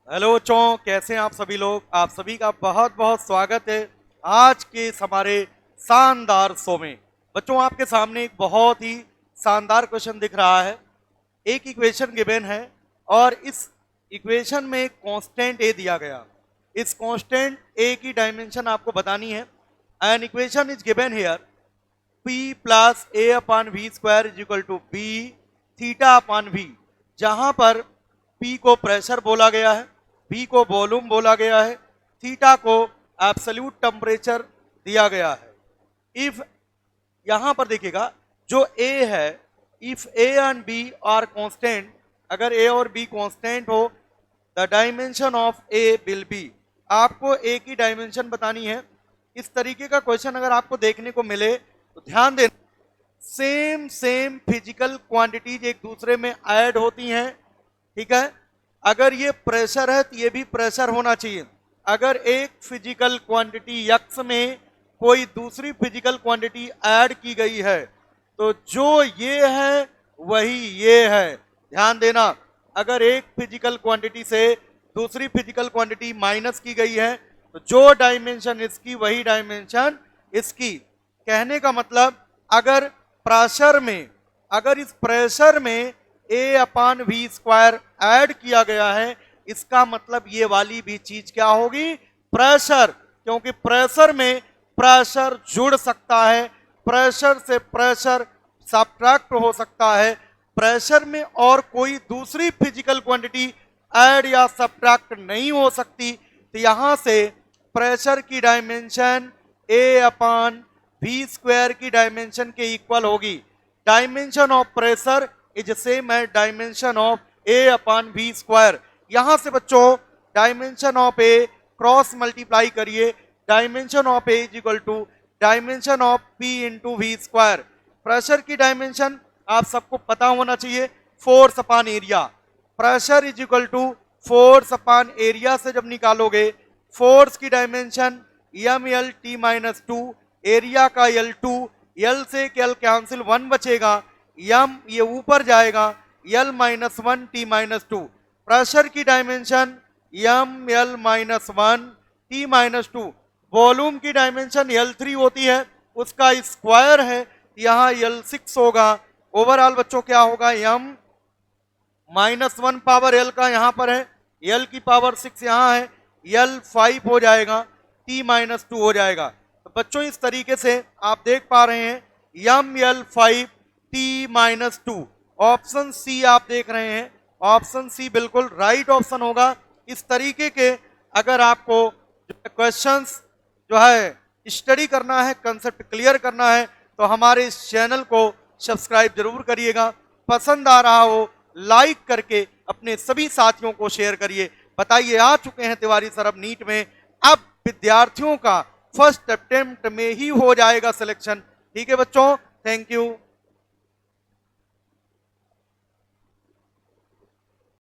Hello बच्चों, कैसे हैं आप सभी लोग। आप सभी का बहुत बहुत स्वागत है आज के इस हमारे शानदार शो में। बच्चों, आपके सामने एक बहुत ही शानदार क्वेश्चन दिख रहा है। एक इक्वेशन गिवन है और इस इक्वेशन में एक कांस्टेंट ए दिया गया। इस कांस्टेंट ए की डायमेंशन आपको बतानी है। An equation is given here P plus A upon V square is equal to B theta upon V, जहां पर P को प्रेशर बोला गया है, V को वॉल्यूम बोला गया है, थीटा को एब्सोल्यूट टेम्परेचर दिया गया है। इफ यहां पर देखिएगा जो A है, if A and B are constant, अगर A और B कांस्टेंट हो, the dimension of A will be. आपको A की डायमेंशन बतानी है। इस तरीके का क्वेश्चन अगर आपको देखने को मिले तो ध्यान देना, सेम फिजिकल क्वांटिटीज एक दूसरे में ऐड होती हैं, ठीक है। अगर ये प्रेशर है तो ये भी प्रेशर होना चाहिए। अगर एक फिजिकल क्वांटिटी यक्स में कोई दूसरी फिजिकल क्वांटिटी ऐड की गई है तो जो ये है वही ये है। ध्यान देना, अगर एक फिजिकल क्वांटिटी से दूसरी फिजिकल क्वांटिटी माइनस की गई है तो जो डायमेंशन इसकी वही डायमेंशन इसकी। कहने का मतलब, अगर प्रेशर में, अगर इस प्रेशर में A upon V square add किया गया है, इसका मतलब ये वाली भी चीज क्या होगी, प्रेशर। क्योंकि प्रेशर में प्रेशर जुड़ सकता है, प्रेशर से प्रेशर सब्ट्रैक्ट हो सकता है। प्रेशर में और कोई दूसरी फिजिकल क्वांटिटी ऐड या सब्ट्रैक्ट नहीं हो सकती। तो यहां से प्रेशर की dimension A upon V square की डायमेंशन के इक्वल होगी। Dimension of pressure is same as dimension of A upon V square. यहां से बच्चों dimension of A cross multiply करिए, dimension of A is equal to dimension of P into V square. Pressure की dimension आप सबको पता होना चाहिए, force upon area. Pressure is equal to force upon area से जब निकालोगे, फोर्स की dimension M L T minus two, area का L2, L से L कैंसिल 1 बचेगा, यम ये ऊपर जाएगा, L minus one T minus to. Pressure की dimension Yama L minus one T minus to. Volume की डायमेंशन L3 होती है, उसका स्क्वायर है, यहाँ L6 होगा। ओवरऑल बच्चों क्या होगा, यम माइनस वन पावर L का यहाँ पर है, L की पावर 6 यहाँ है, L5 हो जाएगा, T माइनस टू हो जाएगा। तो बच्चों इस तरीके से आप देख पा रहे हैं M L5 T minus two. Option C आप देख रहे हैं, ऑप्शन सी बिल्कुल राइट ऑप्शन होगा। इस तरीके के अगर आपको क्वेश्चंस जो है स्टडी करना है, कंसेप्ट क्लियर करना है, तो हमारे इस चैनल को सब्सक्राइब जरूर करिएगा। पसंद आ रहा हो लाइक करके अपने सभी साथियों को शेयर करिए। बताइए, आ चुके हैं तिवारी सर अब नीट में, अब विद्यार्थियों का फर्स्ट अटेम्प्ट में ही हो जाएगा सिलेक्शन। ठीक है बच्चों, थैंक यू।